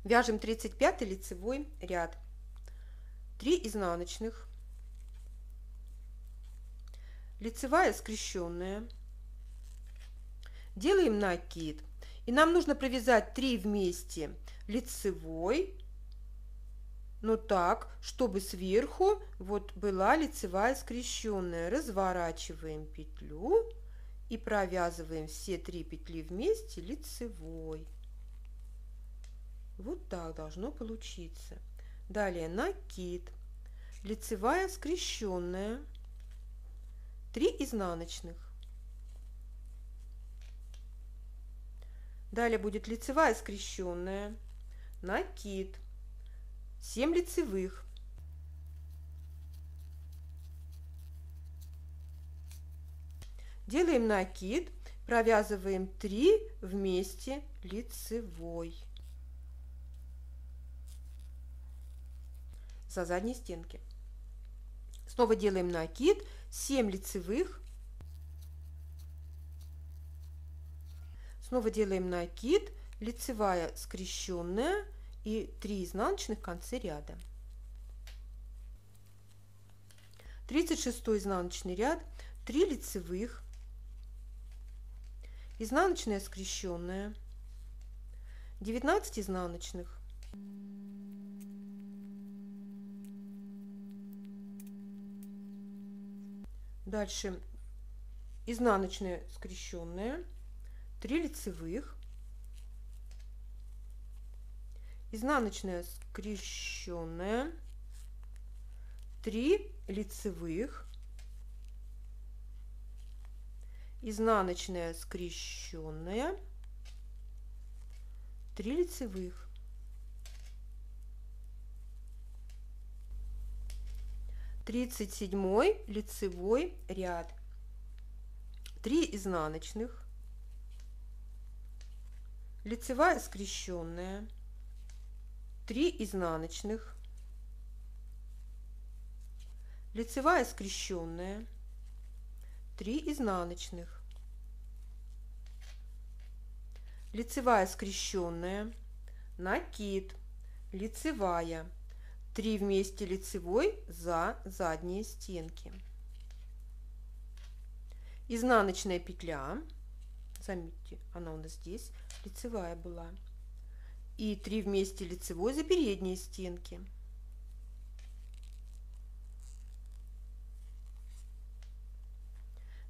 Вяжем 35 лицевой ряд. 3 изнаночных, лицевая скрещенная, делаем накид, и нам нужно провязать 3 вместе лицевой, но так, чтобы сверху вот была лицевая скрещенная. Разворачиваем петлю и провязываем все 3 петли вместе лицевой. Вот так должно получиться. Далее накид, лицевая скрещенная, 3 изнаночных. Далее будет лицевая скрещенная, накид, 7 лицевых. Делаем накид, провязываем 3 вместе лицевой за задней стенки. Снова делаем накид, 7 лицевых. Снова делаем накид, лицевая скрещенная и 3 изнаночных в конце ряда. 36 изнаночный ряд, 3 лицевых, изнаночная скрещенная, 19 изнаночных. Дальше изнаночная скрещенная, 3 лицевых, изнаночная скрещенная, 3 лицевых, изнаночная скрещенная, 3 лицевых. Тридцать седьмой лицевой ряд, 3 изнаночных, лицевая скрещенная, 3 изнаночных, лицевая скрещенная, 3 изнаночных, лицевая скрещенная, накид, лицевая, 3 вместе лицевой за задние стенки, изнаночная петля, заметьте, она у нас здесь лицевая была, и 3 вместе лицевой за передние стенки.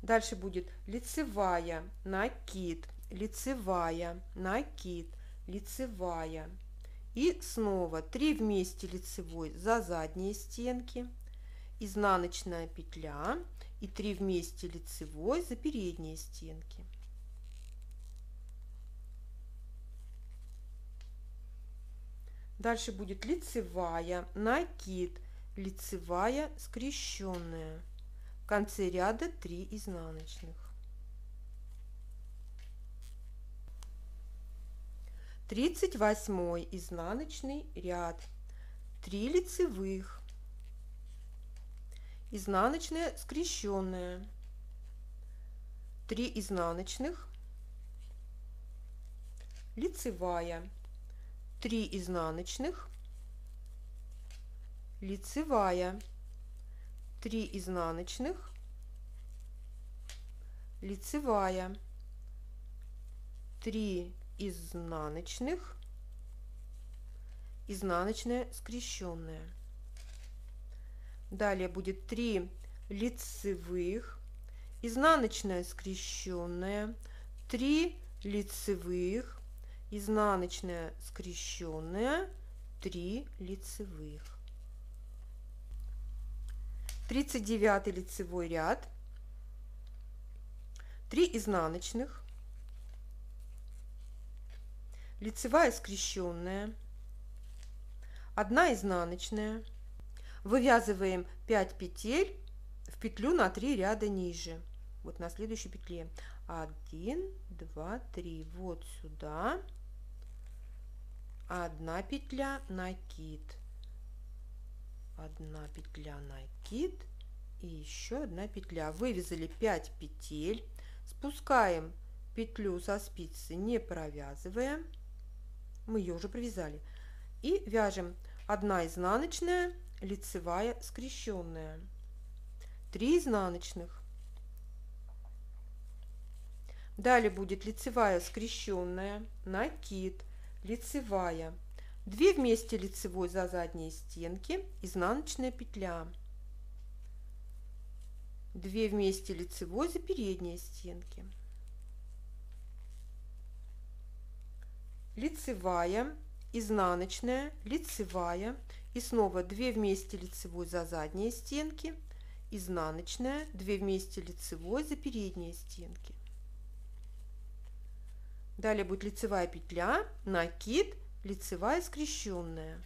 Дальше будет лицевая, накид, лицевая, накид, лицевая. И снова 3 вместе лицевой за задние стенки, изнаночная петля и 3 вместе лицевой за передние стенки. Дальше будет лицевая, накид, лицевая скрещенная. В конце ряда 3 изнаночных. 38 изнаночный ряд, 3 лицевых, изнаночная скрещенная, 3 изнаночных, лицевая, 3 изнаночных, лицевая, 3 изнаночных, лицевая, 3 изнаночных, изнаночная скрещенная. Далее будет 3 лицевых, изнаночная скрещенная, 3 лицевых, изнаночная скрещенная, 3 лицевых. 39 лицевой ряд, 3 изнаночных, лицевая скрещенная, 1 изнаночная, вывязываем 5 петель в петлю на 3 ряда ниже, вот на следующей петле, 1, 2, 3, вот сюда, 1 петля, накид, 1 петля, накид и еще 1 петля. Вывязали 5 петель, спускаем петлю со спицы, не провязывая, мы ее уже провязали, И вяжем 1 изнаночная, лицевая, скрещенная, 3 изнаночных. Далее будет лицевая, скрещенная, накид, лицевая, 2 вместе лицевой за задние стенки, изнаночная петля, 2 вместе лицевой за передние стенки, лицевая, изнаночная, лицевая и снова 2 вместе лицевой за задние стенки, изнаночная, 2 вместе лицевой за передние стенки. Далее будет лицевая петля, накид, лицевая, скрещенная.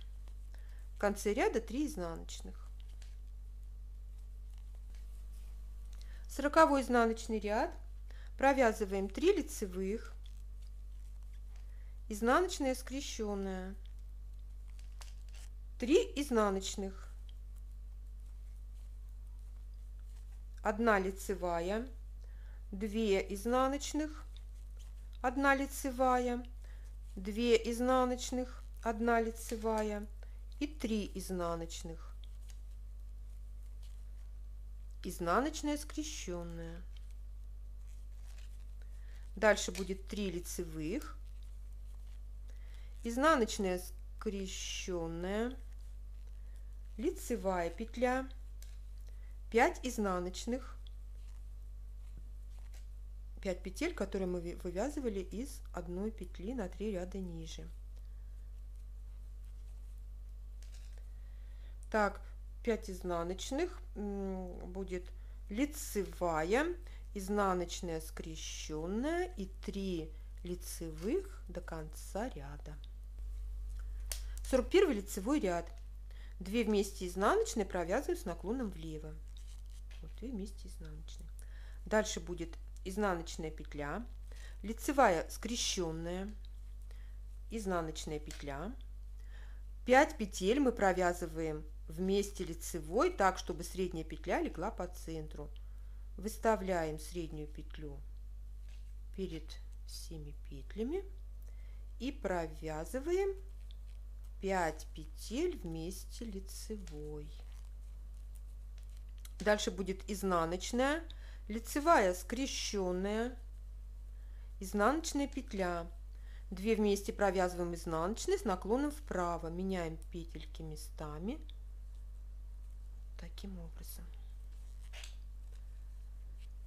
В конце ряда 3 изнаночных. 40 изнаночный ряд. Провязываем 3 лицевых, изнаночная, скрещенная, 3 изнаночных, 1 лицевая, 2 изнаночных, 1 лицевая, 2 изнаночных, 1 лицевая и 3 изнаночных, изнаночная, скрещенная. Дальше будет 3 лицевых, изнаночная, скрещенная, лицевая петля, 5 изнаночных, 5 петель, которые мы вывязывали из одной петли на 3 ряда ниже. Так, 5 изнаночных, будет лицевая, изнаночная, скрещенная и 3 лицевых до конца ряда. 41 лицевой ряд. 2 вместе изнаночные провязываем с наклоном влево. Вот 2 вместе изнаночные. Дальше будет изнаночная петля, лицевая, скрещенная, изнаночная петля, 5 петель мы провязываем вместе лицевой так, чтобы средняя петля легла по центру. Выставляем среднюю петлю перед всеми петлями и провязываем 5 петель вместе лицевой. Дальше будет изнаночная, лицевая, скрещенная, изнаночная петля, 2 вместе провязываем изнаночные с наклоном вправо, меняем петельки местами таким образом.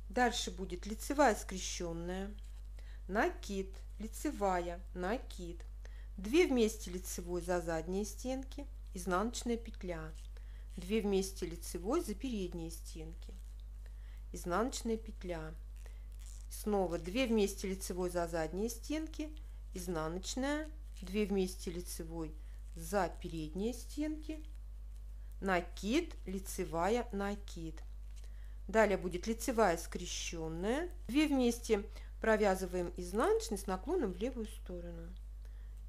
Дальше будет лицевая, скрещенная, накид, лицевая, накид, 2 вместе лицевой за задние стенки, изнаночная петля, 2 вместе лицевой за передние стенки, изнаночная петля, снова 2 вместе лицевой за задние стенки, изнаночная, 2 вместе лицевой за передние стенки, накид, лицевая, накид. Далее будет лицевая, скрещенная, 2 вместе провязываем изнаночный с наклоном в левую сторону,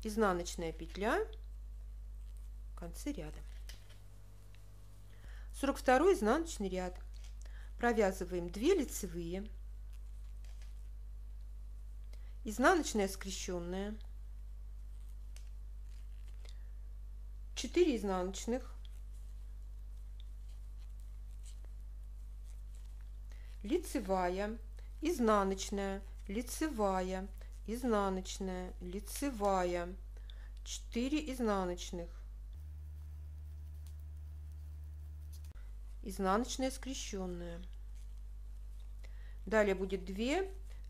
изнаночная петля в конце ряда. 42 изнаночный ряд. Провязываем 2 лицевые, изнаночная, скрещенная, 4 изнаночных, лицевая, изнаночная, лицевая, изнаночная, лицевая, 4 изнаночных, изнаночная, скрещенная. Далее будет 2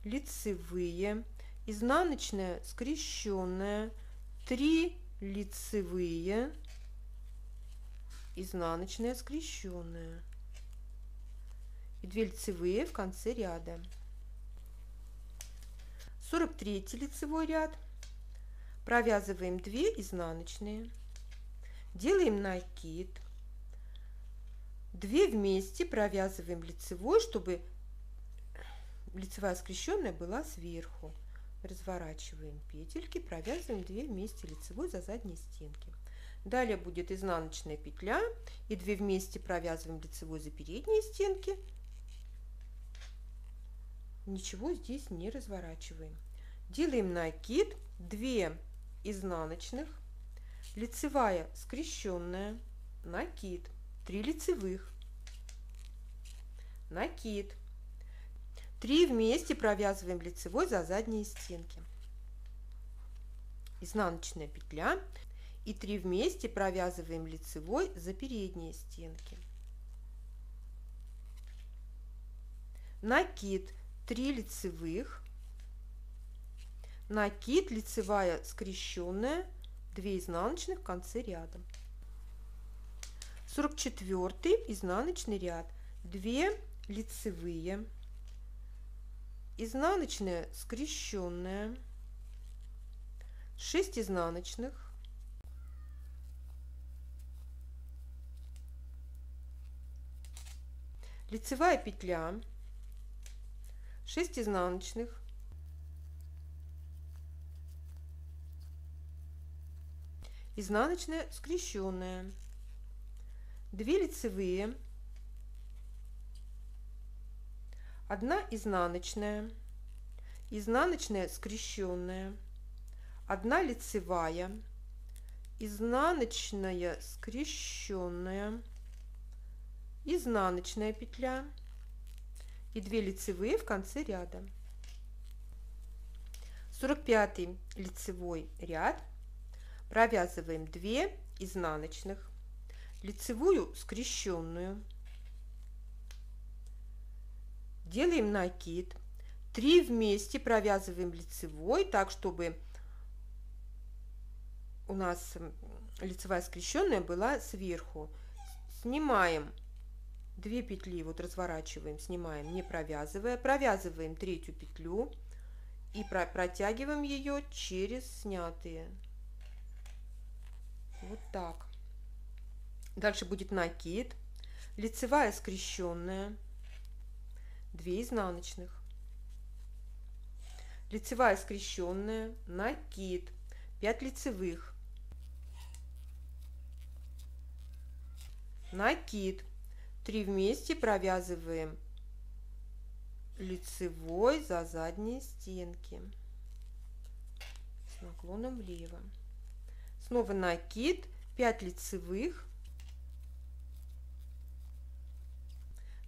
лицевые, изнаночная, скрещенная, 3 лицевые, изнаночная, скрещенная и 2 лицевые в конце ряда. 43 лицевой ряд. Провязываем 2 изнаночные, делаем накид, 2 вместе провязываем лицевой, чтобы лицевая скрещенная была сверху. Разворачиваем петельки, провязываем 2 вместе лицевой за задние стенки. Далее будет изнаночная петля и 2 вместе провязываем лицевой за передние стенки. Ничего здесь не разворачиваем. Делаем накид, 2 изнаночных, лицевая скрещенная, накид, 3 лицевых, накид, 3 вместе провязываем лицевой за задние стенки, изнаночная петля и 3 вместе провязываем лицевой за передние стенки, накид, 3 лицевых, накид, лицевая скрещенная, 2 изнаночных в конце ряда. 44 изнаночный ряд, 2 лицевые, изнаночная скрещенная, 6 изнаночных, лицевая петля, 6 изнаночных, изнаночная скрещенная, 2 лицевые, 1 изнаночная, изнаночная скрещенная, 1 лицевая, изнаночная скрещенная, изнаночная петля и 2 лицевые в конце ряда. 45 лицевой ряд, провязываем 2 изнаночных, лицевую скрещенную, делаем накид, 3 вместе провязываем лицевой, так чтобы у нас лицевая скрещенная была сверху. Снимаем 2 петли, вот разворачиваем, снимаем, не провязывая, провязываем 3-ю петлю и протягиваем ее через снятые. Вот так. Дальше будет накид, лицевая скрещенная, 2 изнаночных, лицевая скрещенная, накид, 5 лицевых, накид, 3 вместе провязываем лицевой за задние стенки с наклоном влево. Снова накид, 5 лицевых,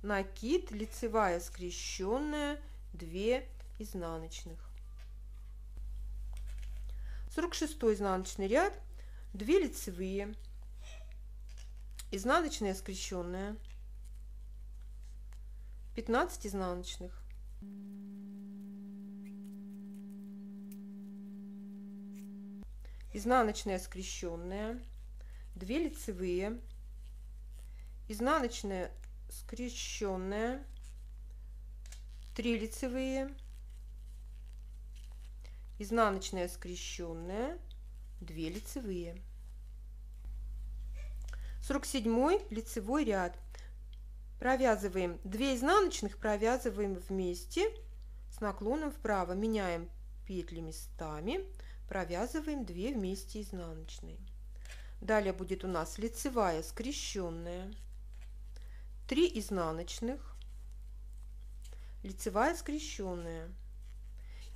накид, лицевая скрещенная, 2 изнаночных. 46 изнаночный ряд, 2 лицевые, изнаночная скрещенная, 15 изнаночных, изнаночная скрещенная, 2 лицевые, изнаночная скрещенная, 3 лицевые, изнаночная скрещенная, 2 лицевые. 47 лицевой ряд, провязываем 2 изнаночных, провязываем вместе с наклоном вправо, меняем петли местами, провязываем 2 вместе изнаночные. Далее будет у нас лицевая скрещенная, 3 изнаночных, лицевая скрещенная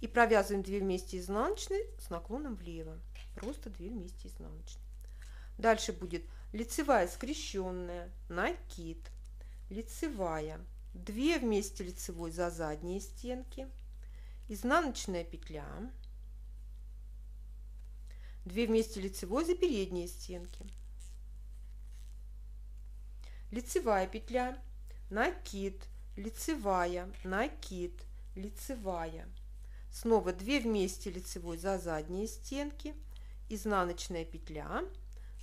и провязываем 2 вместе изнаночные с наклоном влево, просто 2 вместе изнаночные. Дальше будет лицевая скрещенная, накид, лицевая, 2 вместе лицевой за задние стенки, изнаночная петля, 2 вместе лицевой за передние стенки, лицевая петля, накид, лицевая, накид, лицевая, снова 2 вместе лицевой за задние стенки, изнаночная петля,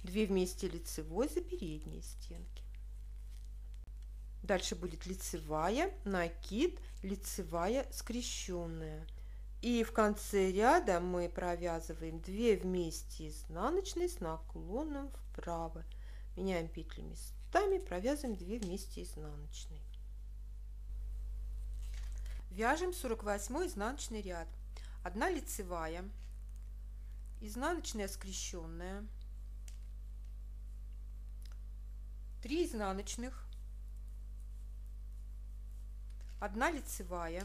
2 вместе лицевой за передние стенки. Дальше будет лицевая, накид, лицевая скрещенная. И в конце ряда мы провязываем 2 вместе изнаночные с наклоном вправо. Меняем петли местами, провязываем 2 вместе изнаночные. Вяжем 48 изнаночный ряд. 1 лицевая, изнаночная скрещенная, 3 изнаночных, 1 лицевая,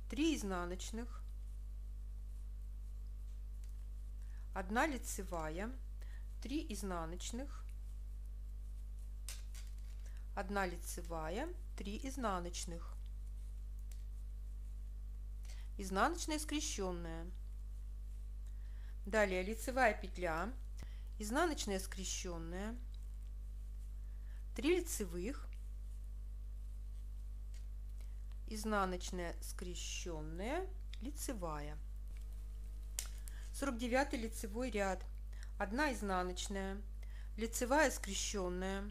3 изнаночных, 1 лицевая, 3 изнаночных, 1 лицевая, 3 изнаночных, изнаночная скрещенная. Далее лицевая петля, изнаночная скрещенная, 3 лицевых, изнаночная скрещенная, лицевая. 49 лицевой ряд, 1 изнаночная, лицевая скрещенная,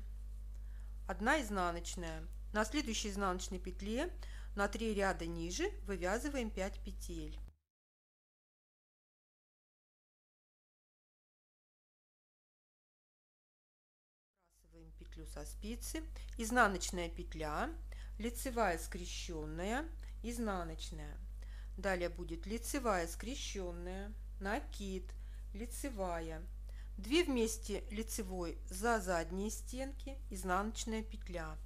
1 изнаночная. На следующей изнаночной петле на 3 ряда ниже вывязываем 5 петель. Сбрасываем петлю со спицы, изнаночная петля, лицевая скрещенная, изнаночная. Далее будет лицевая скрещенная, накид, лицевая, 2 вместе лицевой за задние стенки, изнаночная петля,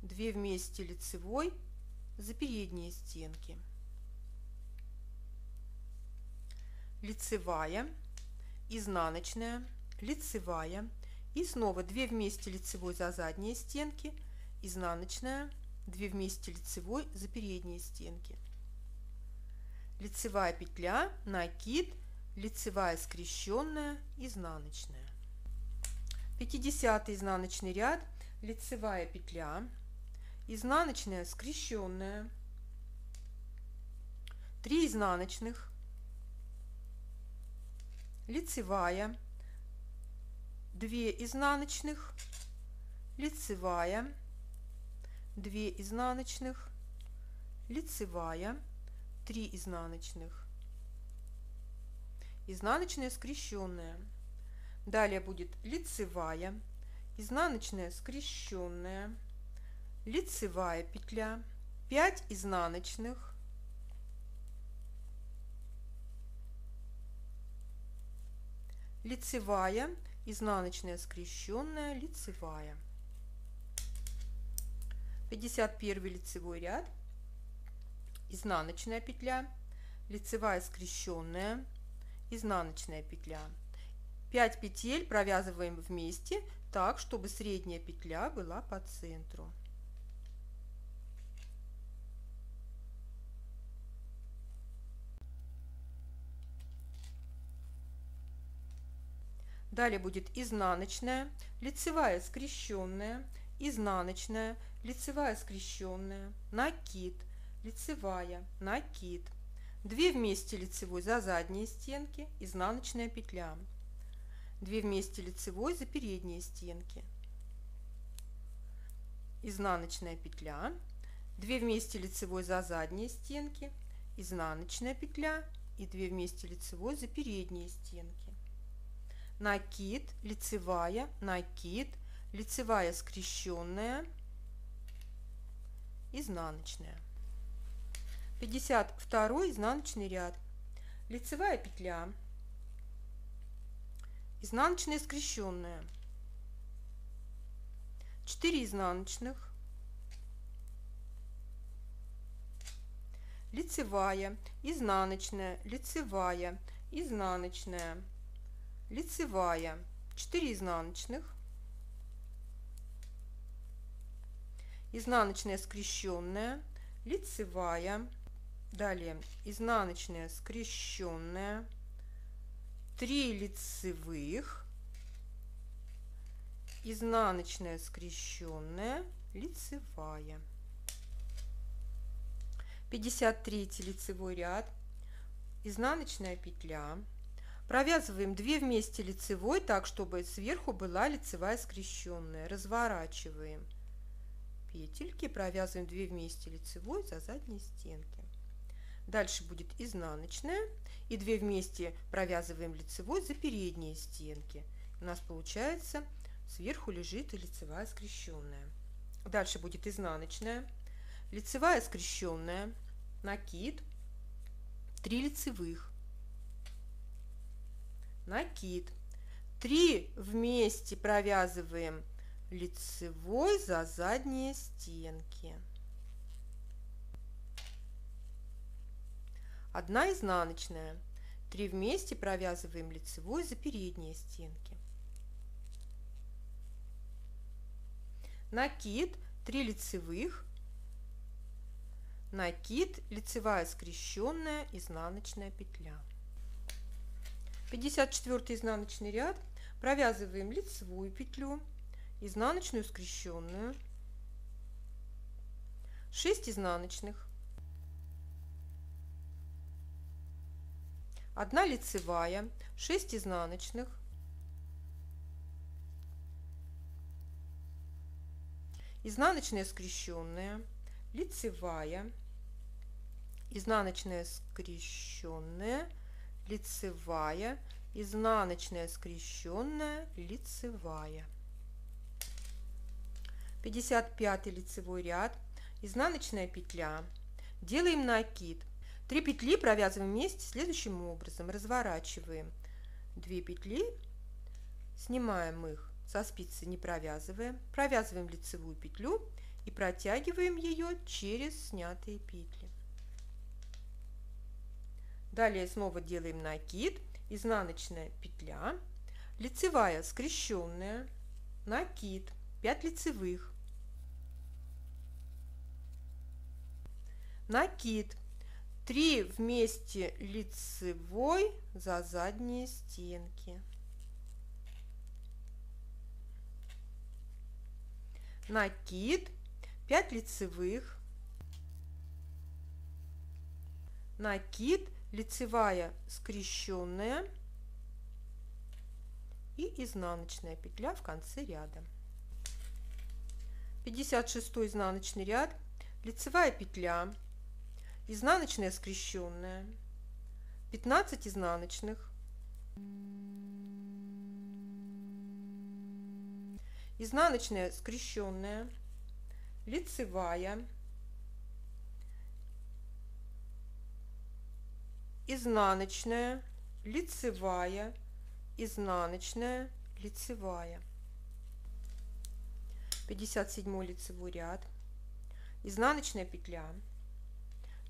2 вместе лицевой за передние стенки, лицевая, изнаночная, лицевая и снова 2 вместе лицевой за задние стенки, изнаночная, 2 вместе лицевой за передние стенки, лицевая петля, накид, лицевая скрещенная, изнаночная. 50 изнаночный ряд, лицевая петля, изнаночная скрещенная, 3 изнаночных, лицевая, 2 изнаночных, лицевая, 2 изнаночных, лицевая, 3 изнаночных, изнаночная скрещенная. Далее будет лицевая, изнаночная скрещенная, лицевая петля, 5 изнаночных, лицевая, изнаночная скрещенная, лицевая. 51 лицевой ряд, изнаночная петля, лицевая скрещенная, изнаночная петля. 5 петель провязываем вместе так, чтобы средняя петля была по центру. Далее будет изнаночная, лицевая скрещенная, изнаночная, лицевая скрещенная, накид, лицевая, накид, 2 вместе лицевой за задние стенки, изнаночная петля, 2 вместе лицевой за передние стенки, изнаночная петля, 2 вместе лицевой за задние стенки, изнаночная петля и 2 вместе лицевой за передние стенки, накид, лицевая, накид, лицевая скрещенная, изнаночная. 52 изнаночный ряд, лицевая петля, изнаночная скрещенная, 4 изнаночных, лицевая, изнаночная, лицевая, изнаночная, лицевая, 4 изнаночных, изнаночная скрещенная, лицевая, далее изнаночная скрещенная, 3 лицевых, изнаночная скрещенная, лицевая. 53 лицевой ряд, изнаночная петля, провязываем 2 вместе лицевой так, чтобы сверху была лицевая скрещенная, разворачиваем петельки, провязываем 2 вместе лицевой за задние стенки. Дальше будет изнаночная и 2 вместе провязываем лицевой за передние стенки. У нас получается сверху лежит и лицевая скрещенная. Дальше будет изнаночная, лицевая скрещенная, накид, 3 лицевых, накид, 3 вместе провязываем лицевой за задние стенки, 1 изнаночная, 3 вместе провязываем лицевой за передние стенки, накид, 3 лицевых, накид, лицевая скрещенная, изнаночная петля. 54 изнаночный ряд. Провязываем лицевую петлю, изнаночную скрещенную, 6 изнаночных, 1 лицевая, 6 изнаночных, изнаночная скрещенная, лицевая, изнаночная скрещенная, лицевая, изнаночная скрещенная, лицевая. 55 лицевой ряд, изнаночная петля, делаем накид, 3 петли провязываем вместе следующим образом, разворачиваем 2 петли, снимаем их со спицы, не провязываем, провязываем лицевую петлю и протягиваем ее через снятые петли. Далее снова делаем накид, изнаночная петля, лицевая скрещенная, накид, 5 лицевых, накид, 3 вместе лицевой за задние стенки, накид, 5 лицевых, накид, лицевая скрещенная и изнаночная петля в конце ряда. 56 изнаночный ряд, лицевая петля, изнаночная скрещенная, 15 изнаночных, изнаночная скрещенная, лицевая, изнаночная, лицевая, изнаночная, лицевая. 57 лицевой ряд, изнаночная петля,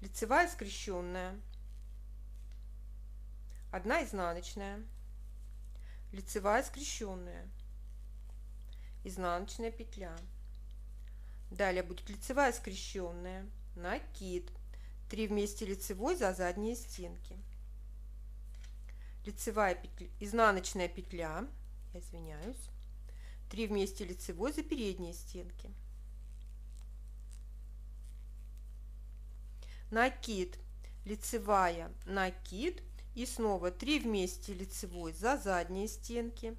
лицевая скрещенная, 1 изнаночная, лицевая скрещенная, изнаночная петля. Далее будет лицевая скрещенная, накид, 3 вместе лицевой за задние стенки, лицевая петля, изнаночная петля, я извиняюсь, 3 вместе лицевой за передние стенки, накид, лицевая, накид и снова 3 вместе лицевой за задние стенки,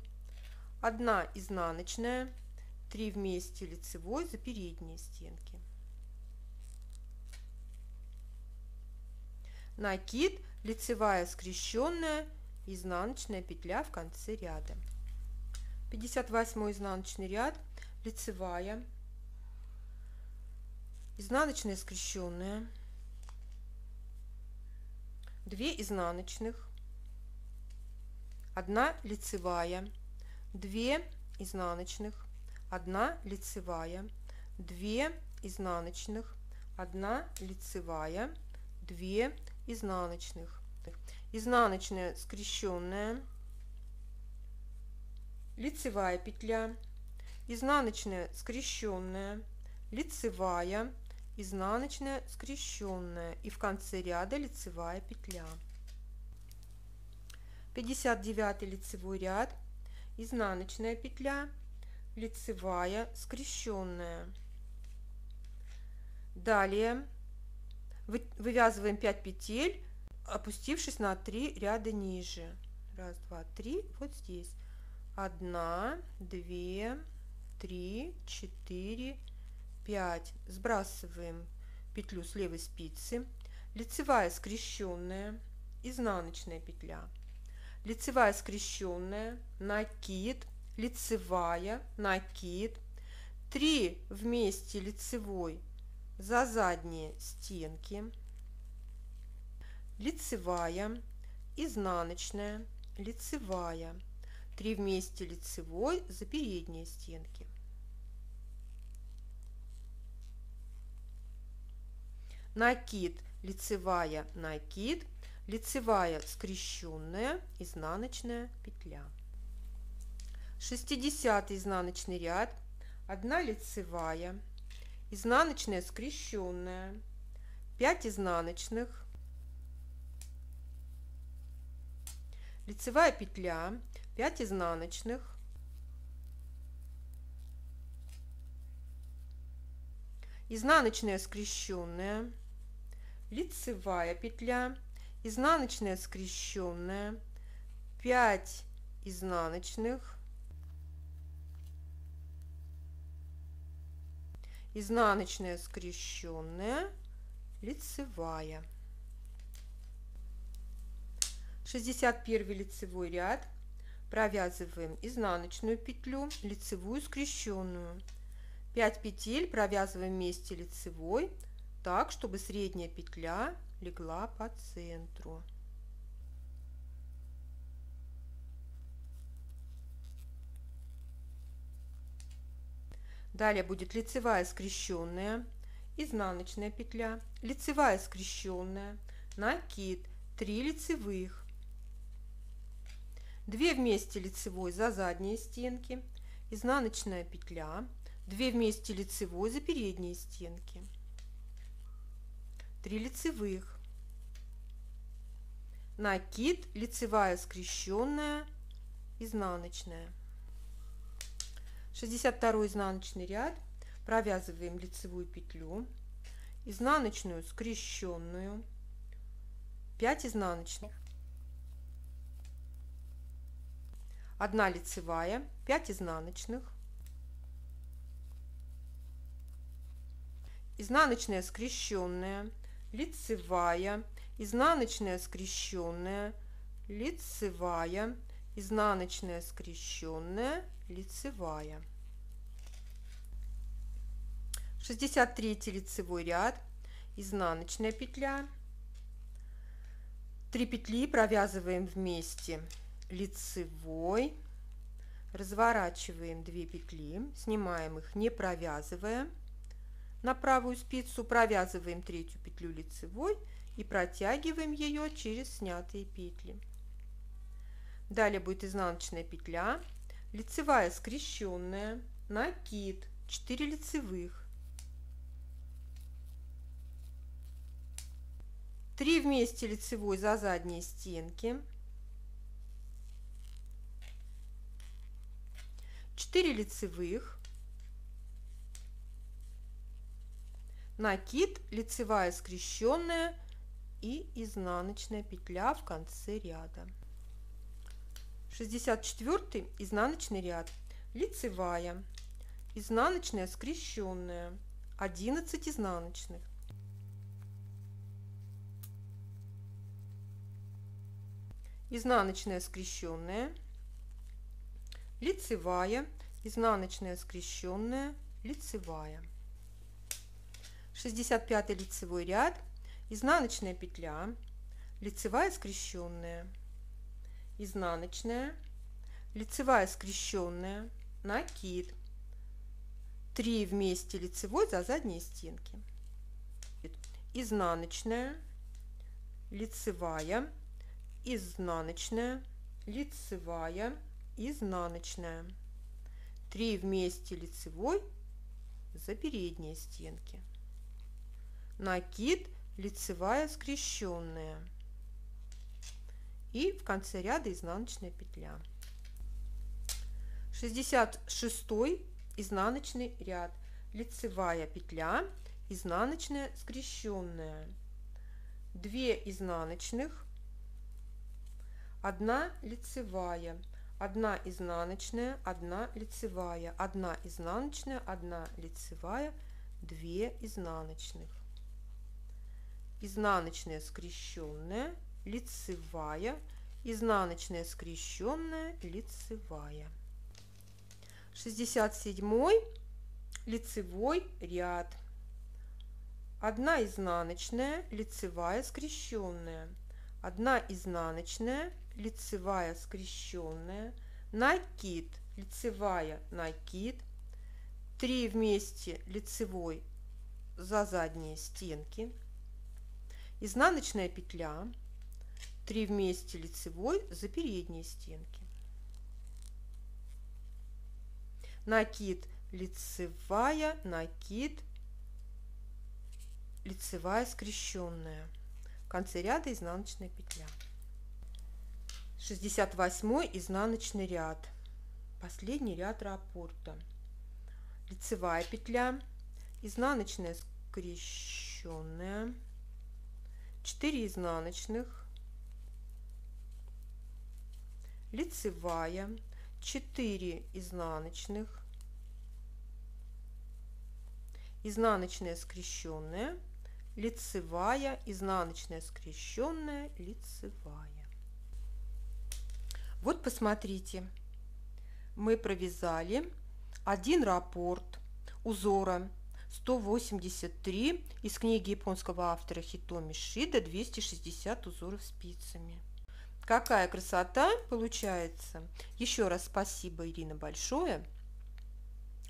1 изнаночная, 3 вместе лицевой за передние стенки, накид, лицевая скрещенная, изнаночная петля в конце ряда. 58 изнаночный ряд, лицевая, изнаночная скрещенная, 2 изнаночных, 1 лицевая, 2 изнаночных, 1 лицевая, 2 изнаночных, 1 лицевая, 2 изнаночных, изнаночная скрещенная, лицевая петля, изнаночная скрещенная, лицевая, изнаночная скрещенная и в конце ряда лицевая петля. 59 лицевой ряд, изнаночная петля, лицевая скрещенная. Далее вывязываем 5 петель, опустившись на 3 ряда ниже. 1, 2, 3, вот здесь. 1, 2, 3, 4, 5. Сбрасываем петлю с левой спицы, лицевая скрещенная, изнаночная петля, лицевая скрещенная, накид, лицевая, накид, 3 вместе лицевой за задние стенки, лицевая, изнаночная, лицевая, 3 вместе лицевой за передние стенки, накид, лицевая, накид, лицевая скрещенная, изнаночная петля. 60 изнаночный ряд, 1 лицевая, изнаночная скрещенная, 5 изнаночных, лицевая петля, 5 изнаночных, изнаночная скрещенная, лицевая петля, изнаночная скрещенная, 5 изнаночных, изнаночная скрещенная, лицевая. 61 лицевой ряд, провязываем изнаночную петлю, лицевую скрещенную, 5 петель провязываем вместе лицевой, так, чтобы средняя петля легла по центру. Далее будет лицевая скрещенная, изнаночная петля, лицевая скрещенная, накид, 3 лицевых, 2 вместе лицевой за задние стенки, изнаночная петля, 2 вместе лицевой за передние стенки, 3 лицевых, накид, лицевая скрещенная, изнаночная. 62 изнаночный ряд, провязываем лицевую петлю, изнаночную скрещенную, 5 изнаночных, 1 лицевая, 5 изнаночных, изнаночная скрещенная, лицевая, изнаночная скрещенная, лицевая, изнаночная скрещенная, лицевая. 63 лицевой ряд, изнаночная петля, 3 петли провязываем вместе лицевой, разворачиваем 2 петли, снимаем их не провязывая, на правую спицу провязываем 3-ю петлю лицевой и протягиваем ее через снятые петли. Далее будет изнаночная петля, лицевая скрещенная, накид, 4 лицевых, 3 вместе лицевой за задние стенки, 4 лицевых, накид, лицевая скрещенная и изнаночная петля в конце ряда. 64 изнаночный ряд, лицевая, изнаночная скрещенная, 11 изнаночных, изнаночная скрещенная, лицевая, изнаночная скрещенная, лицевая. 65 лицевой ряд, изнаночная петля, лицевая скрещенная, изнаночная, лицевая скрещенная, накид, 3 вместе лицевой за задние стенки, изнаночная, лицевая, изнаночная, лицевая, изнаночная, 3 вместе лицевой за передние стенки, накид, лицевая скрещенная и в конце ряда изнаночная петля. 66 изнаночный ряд, лицевая петля, изнаночная скрещенная, 2 изнаночных, 1 лицевая, 1 изнаночная, 1 лицевая, 1 изнаночная, 1 лицевая, 2 изнаночных, изнаночная скрещенная, лицевая, изнаночная скрещенная, лицевая. 67 лицевой ряд, 1 изнаночная, лицевая скрещенная, 1 изнаночная, лицевая скрещенная, накид, лицевая, накид, 3 вместе лицевой за задние стенки, изнаночная петля, 3 вместе лицевой за передние стенки, накид, лицевая, накид, лицевая скрещенная. В конце ряда изнаночная петля. 68 изнаночный ряд. Последний ряд раппорта. Лицевая петля, изнаночная скрещенная, 4 изнаночных, лицевая, 4 изнаночных, изнаночная скрещенная, лицевая, изнаночная скрещенная, лицевая. Вот посмотрите, мы провязали один раппорт узора 183 из книги японского автора Хитоми Шида «260 узоров спицами». Какая красота получается! Еще раз спасибо, Ирина, большое.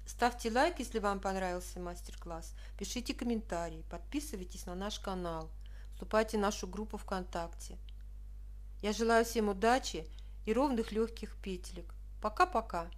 Ставьте лайк, если вам понравился мастер-класс. Пишите комментарии, подписывайтесь на наш канал, вступайте в нашу группу ВКонтакте. Я желаю всем удачи и ровных легких петелек. Пока-пока!